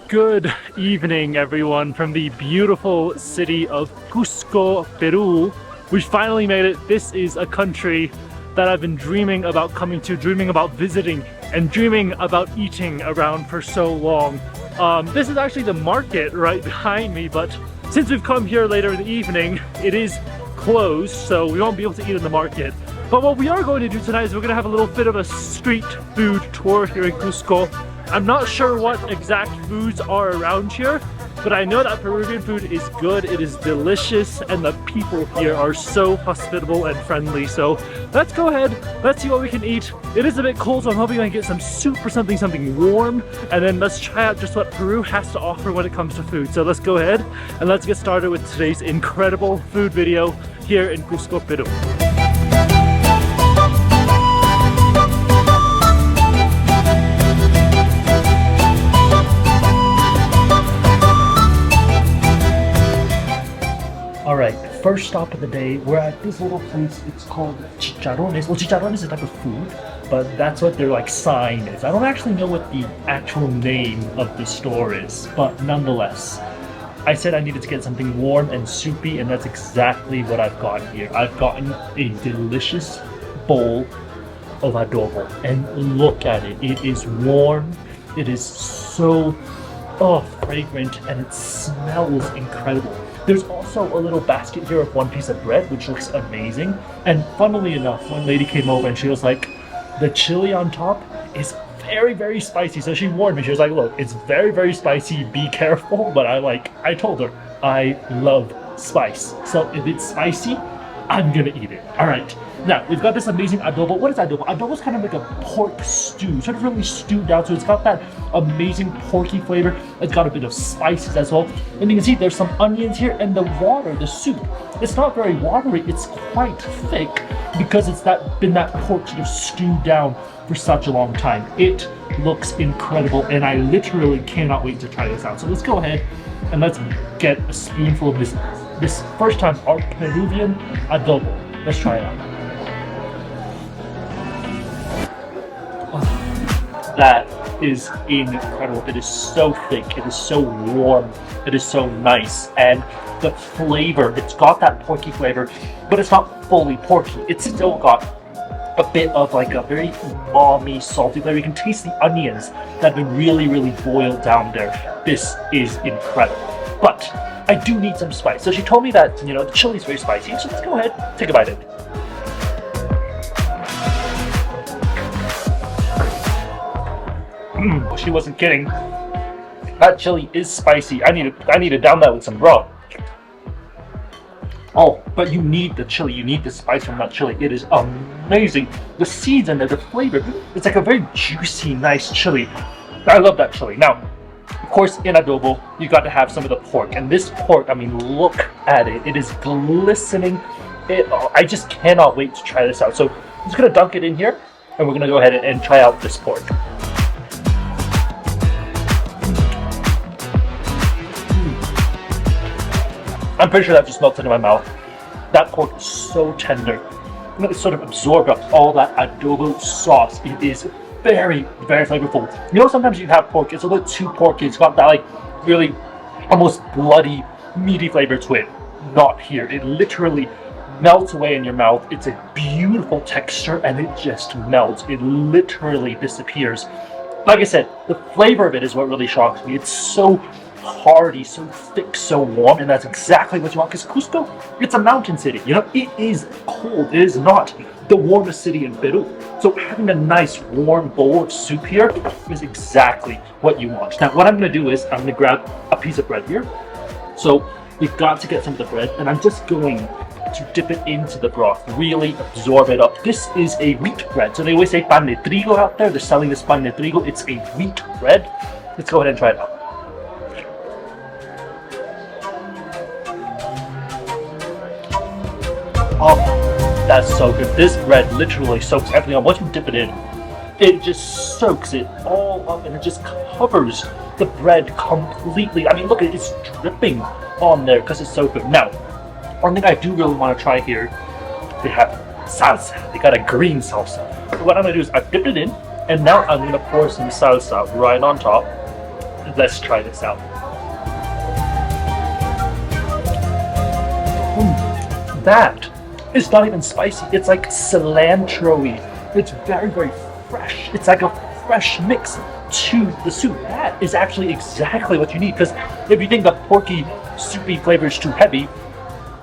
Good evening, everyone, from the beautiful city of Cusco, Peru. We finally made it. This is a country that I've been dreaming about coming to, dreaming about visiting, and dreaming about eating around for so long. This is actually the market right behind me, but since we've come here later in the evening, it is closed, so we won't be able to eat in the market. But what we are going to do tonight is we're going to have a little bit of a street food tour here in Cusco. I'm not sure what exact foods are around here, but I know that Peruvian food is good, it is delicious, and the people here are so hospitable and friendly. So let's go ahead, let's see what we can eat. It is a bit cold, so I'm hoping I can get some soup or something warm, and then let's try out just what Peru has to offer when it comes to food. So let's go ahead and let's get started with today's incredible food video here in Cusco, Peru. Alright, first stop of the day, we're at this little place. It's called Chicharrón. Well, Chicharrón is a type of food, but that's what their sign is. I don't actually know what the actual name of the store is, but nonetheless, I said I needed to get something warm and soupy, and that's exactly what I've gotten here. I've gotten a delicious bowl of adobo, and look at it. It is warm, it is so fragrant, and it smells incredible. There's also a little basket here of one piece of bread, which looks amazing. And funnily enough, one lady came over and she was like, the chili on top is very, very spicy. So she warned me. She was like, look, it's very, very spicy. Be careful. But I told her, I love spice. So if it's spicy, I'm gonna eat it. All right. Now, we've got this amazing adobo. What is adobo? Adobo is kind of like a pork stew, sort of really stewed down. So it's got that amazing porky flavor. It's got a bit of spices as well. And you can see there's some onions here, and the water, the soup, it's not very watery. It's quite thick because it's been that pork sort of stewed down for such a long time. It looks incredible, and I literally cannot wait to try this out. So let's go ahead and let's get a spoonful of this first time, our Peruvian adobo. Let's try it out. That is incredible. It is so thick, it is so warm, it is so nice, and the flavor, it's got that porky flavor, but it's not fully porky. It's still got a bit of a very umami, salty flavor. You can taste the onions that have been really, really boiled down there. This is incredible. But I do need some spice. So she told me that, the chili is very spicy, so let's go ahead, take a bite of it. She wasn't kidding. That chili is spicy. I need to down that with some broth. Oh, but you need the chili. You need the spice from that chili. It is amazing. The seeds and the flavor. It's like a very juicy, nice chili. I love that chili. Now, of course, in adobo, you got to have some of the pork. And this pork, look at it. It is glistening. I just cannot wait to try this out. So I'm just gonna dunk it in here, and we're gonna go ahead and try out this pork. I'm pretty sure that just melted in my mouth. That pork is so tender. It sort of absorbed up all that adobo sauce. It is very, very flavorful. Sometimes you have pork, it's a little too porky. It's got that really almost bloody, meaty flavor to it. Not here. It literally melts away in your mouth. It's a beautiful texture, and it just melts. It literally disappears. Like I said, the flavor of it is what really shocks me. It's so hearty, so thick, so warm, and that's exactly what you want, because Cusco, it's a mountain city. It is cold. It is not the warmest city in Peru. So having a nice warm bowl of soup here is exactly what you want. Now, what I'm going to do is I'm going to grab a piece of bread here. So we've got to get some of the bread, and I'm just going to dip it into the broth, really absorb it up. This is a wheat bread. So they always say pan de trigo out there. They're selling this pan de trigo. It's a wheat bread. Let's go ahead and try it out. Oh, that's so good. This bread literally soaks everything up. Once you dip it in, it just soaks it all up, and it just covers the bread completely. Look, it's dripping on there because it's so good. Now, one thing I do really want to try here, they have salsa. They got a green salsa. So what I'm going to do is I've dipped it in, and now I'm going to pour some salsa right on top. Let's try this out. That is not even spicy. It's like cilantro-y. It's very, very fresh. It's like a fresh mix to the soup. That is actually exactly what you need, because if you think the porky, soupy flavor is too heavy,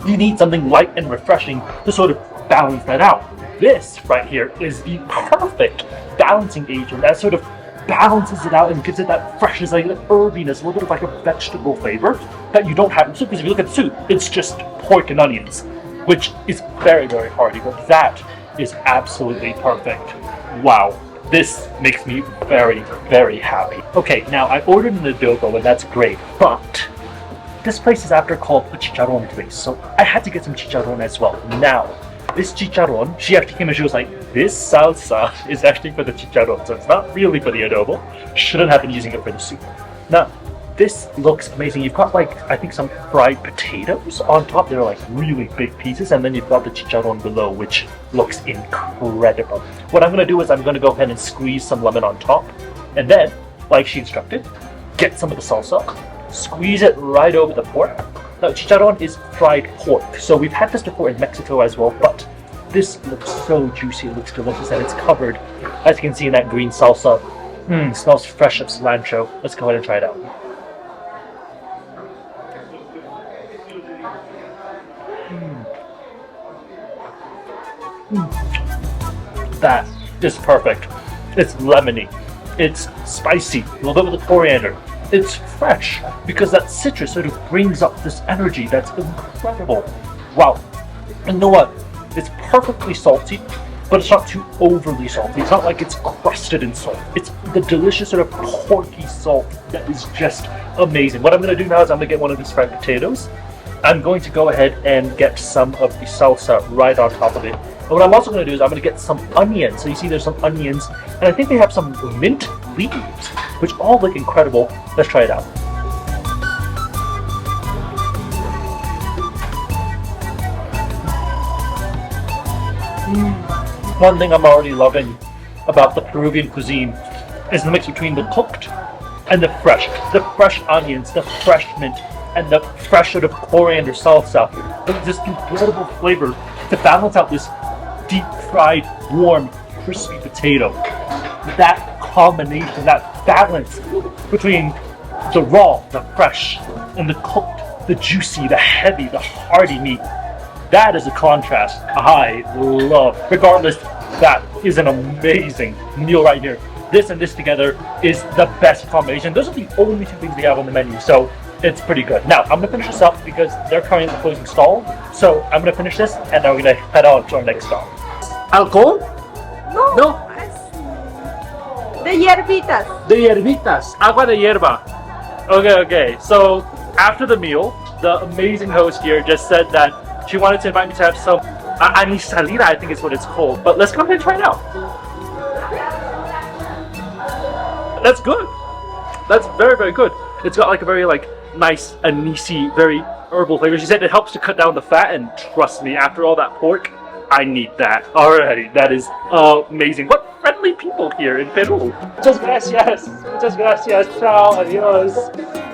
you need something light and refreshing to sort of balance that out. This right here is the perfect balancing agent that sort of balances it out and gives it that freshness, like that herbiness, a little bit of like a vegetable flavor that you don't have in soup. Because if you look at the soup, it's just pork and onions, which is very, very hearty, but that is absolutely perfect. Wow, this makes me very, very happy. Okay, now I ordered an adobo and that's great, but this place is after called a Chicharron place, so I had to get some Chicharron as well. Now, this Chicharron, she actually came and she was like, this salsa is actually for the Chicharron, so it's not really for the adobo. Shouldn't have been using it for the soup. Now, this looks amazing. You've got like, I think some fried potatoes on top. They're like really big pieces, and then you've got the Chicharron below, which looks incredible. What I'm gonna do is I'm gonna go ahead and squeeze some lemon on top, and then, like she instructed, get some of the salsa, squeeze it right over the pork. Now, chicharron is fried pork, so we've had this before in Mexico as well, but this looks so juicy, it looks delicious, and it's covered, as you can see, in that green salsa. Smells fresh of cilantro. Let's go ahead and try it out. That is perfect. It's lemony, it's spicy, a little bit with the coriander. It's fresh because that citrus sort of brings up this energy that's incredible. Wow. And you know what? It's perfectly salty, but it's not too overly salty. It's not like it's crusted in salt. It's the delicious sort of porky salt that is just amazing. What I'm going to do now is I'm going to get one of these fried potatoes. I'm going to go ahead and get some of the salsa right on top of it. And what I'm also going to do is I'm going to get some onions. So you see there's some onions, and I think they have some mint leaves, which all look incredible. Let's try it out. One thing I'm already loving about the Peruvian cuisine is the mix between the cooked and the fresh. The fresh onions, the fresh mint, and the fresh sort of coriander salsa. With this incredible flavor to balance out this deep fried, warm, crispy potato. That combination, that balance between the raw, the fresh, and the cooked, the juicy, the heavy, the hearty meat. That is a contrast I love. Regardless, that is an amazing meal right here. This and this together is the best combination. Those are the only two things they have on the menu, so it's pretty good. Now, I'm gonna finish this up because they're currently closing stall. So I'm gonna finish this and then we're gonna head on to our next stall. Alcohol? No. No. De hierbitas. De hierbitas. Agua de hierba. Okay. So after the meal, the amazing host here just said that she wanted to invite me to have some anisalida, I think is what it's called. But let's go ahead and try it out. That's good. That's very, very good. It's got like a very nice anise, very herbal flavor. She said it helps to cut down the fat, and trust me, after all that pork, I need that already. That is amazing. What friendly people here in Peru. Muchas gracias. Muchas gracias. Ciao. Adios.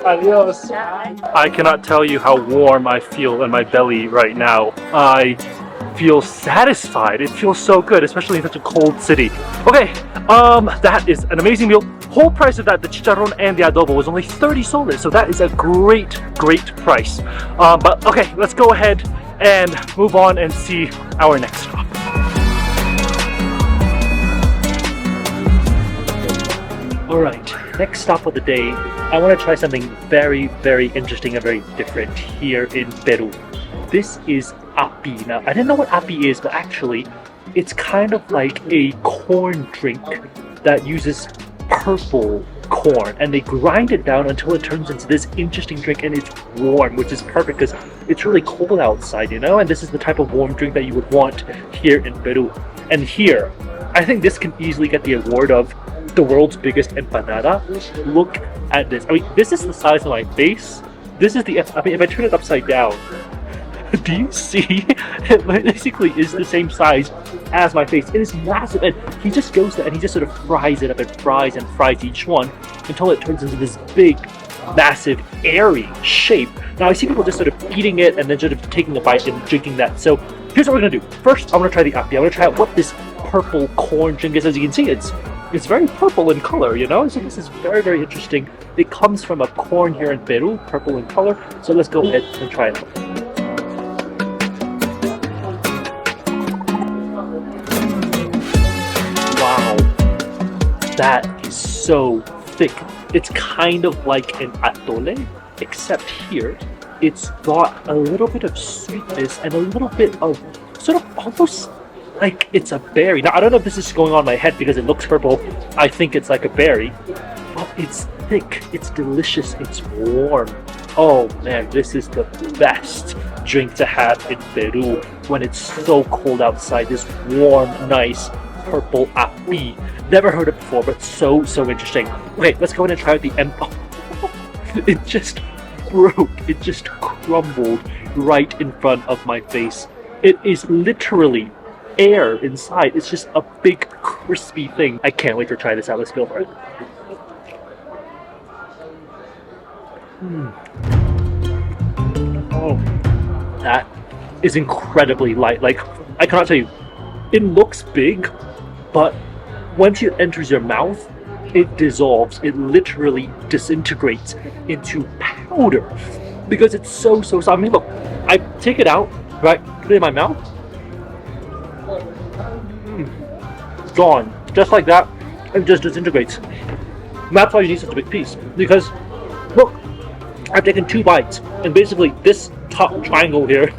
Adios. I cannot tell you how warm I feel in my belly right now. I feel satisfied. It feels so good, especially in such a cold city. Okay, that is an amazing meal. Whole price of that, the chicharron and the adobo, was only 30 soles, so that is a great price. But okay, let's go ahead and move on and see our next stop. Alright, next stop of the day, I want to try something very, very interesting and very different here in Peru. This is api. Now, I didn't know what api is, but actually, it's kind of like a corn drink that uses purple corn, and they grind it down until it turns into this interesting drink, and it's warm, which is perfect because it's really cold outside, you know, and this is the type of warm drink that you would want here in Peru. And here, I think this can easily get the award of the world's biggest empanada. Look at this. I mean, this is the size of my face. This is the, I mean, if I turn it upside down, do you see? It basically is the same size as my face. It is massive, and he just goes there and he just sort of fries it up and fries each one until it turns into this big, massive, airy shape. Now I see people just sort of eating it and then sort of taking a bite and drinking that. So here's what we're gonna do. First, I want to try the api. I want to try out what this purple corn drink is. As you can see, it's very purple in color, you know? So this is very, very interesting. It comes from a corn here in Peru, purple in color. So let's go ahead and try it. Wow, that is so thick. It's kind of like an atole, except here it's got a little bit of sweetness and a little bit of sort of almost like it's a berry. Now I don't know if this is going on in my head because it looks purple. I think it's like a berry, but it's thick, it's delicious, it's warm. Oh man, this is the best drink to have in Peru when it's so cold outside. This warm, nice purple api. Never heard it before, but so interesting. Okay, let's go in and try out the It just broke. It just crumbled right in front of my face. It is literally air inside. It's just a big crispy thing. I can't wait to try this out. Let's go for it. Oh, that is incredibly light. Like, I cannot tell you, it looks big, but once it enters your mouth, it dissolves. It literally disintegrates into powder because it's so soft. I mean, look, I take it out, right, put it in my mouth, gone, just like that. It just disintegrates. And that's why you need such a big piece, because look, I've taken 2 bites, and basically this top triangle here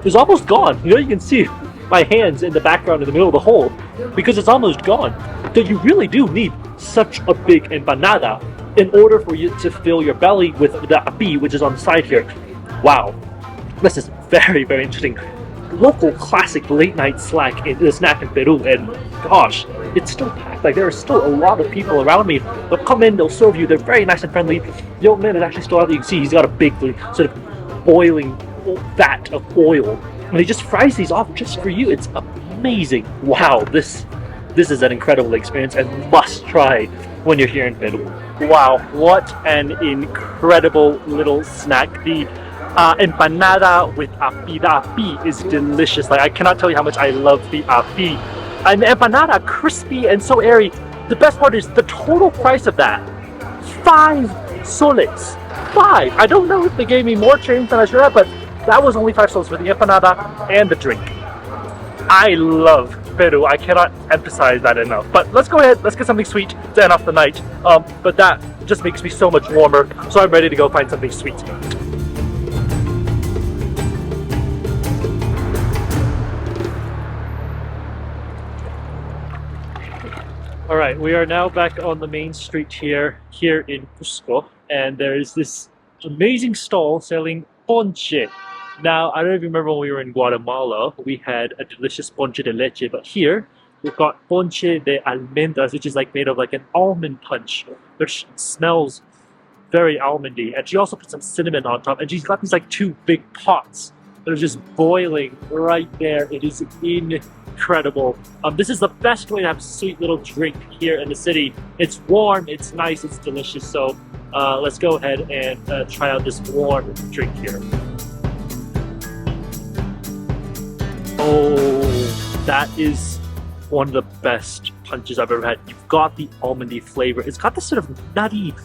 is almost gone. You know, you can see my hands in the background in the middle of the hole because it's almost gone. So you really do need such a big empanada in order for you to fill your belly with the api, which is on the side here. Wow, this is very, very interesting. Local classic late night snack in Peru, and gosh, it's still packed. Like, there are still a lot of people around me. They'll come in, they'll serve you, they're very nice and friendly. The old man is actually still out there. You can see he's got a big sort of boiling vat of oil, and he just fries these off just for you. It's amazing. Wow, this is an incredible experience and must try when you're here in Peru. Wow, what an incredible little snack. The empanada with api. The api is delicious. Like, I cannot tell you how much I love the api. And the empanada, crispy and so airy. The best part is the total price of that, 5 soles. 5! I don't know if they gave me more change than I should have, but that was only 5 soles for the empanada and the drink. I love Peru. I cannot emphasize that enough. But let's go ahead, let's get something sweet to end off the night. But that just makes me so much warmer, so I'm ready to go find something sweet. Alright, we are now back on the main street here in Cusco, and there is this amazing stall selling ponche. Now, I don't know if you remember when we were in Guatemala, we had a delicious ponche de leche, but here we've got ponche de almendras, which is like made of like an almond punch, which smells very almondy. And she also put some cinnamon on top, and she's got these like 2 big pots that are just boiling right there. It is incredible. This is the best way to have a sweet little drink here in the city. It's warm, it's nice, it's delicious. So let's go ahead and try out this warm drink here. Oh, that is one of the best punches I've ever had. You've got the almondy flavor. It's got this sort of nutty,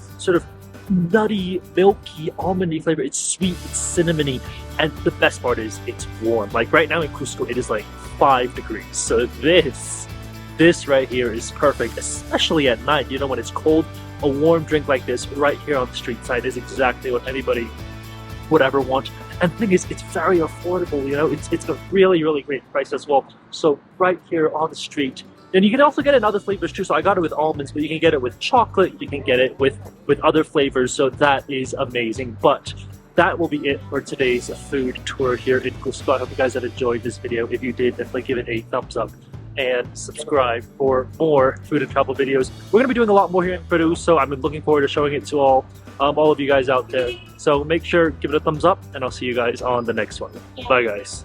milky, almondy flavor. It's sweet, it's cinnamony, and the best part is it's warm. Like right now in Cusco, it is like 5 degrees. So this right here is perfect, especially at night. You know, when it's cold, a warm drink like this right here on the street side is exactly what anybody would ever want. And the thing is, it's very affordable, you know, it's a really, really great price as well. So right here on the street. And you can also get it in other flavors too. So I got it with almonds, but you can get it with chocolate, you can get it with other flavors. So that is amazing. But that will be it for today's food tour here in Cusco. I hope you guys have enjoyed this video. If you did, definitely give it a thumbs up and subscribe for more food and travel videos. We're going to be doing a lot more here in Peru, so I'm looking forward to showing it to all of you guys out there. So make sure, give it a thumbs up, and I'll see you guys on the next one. Bye guys.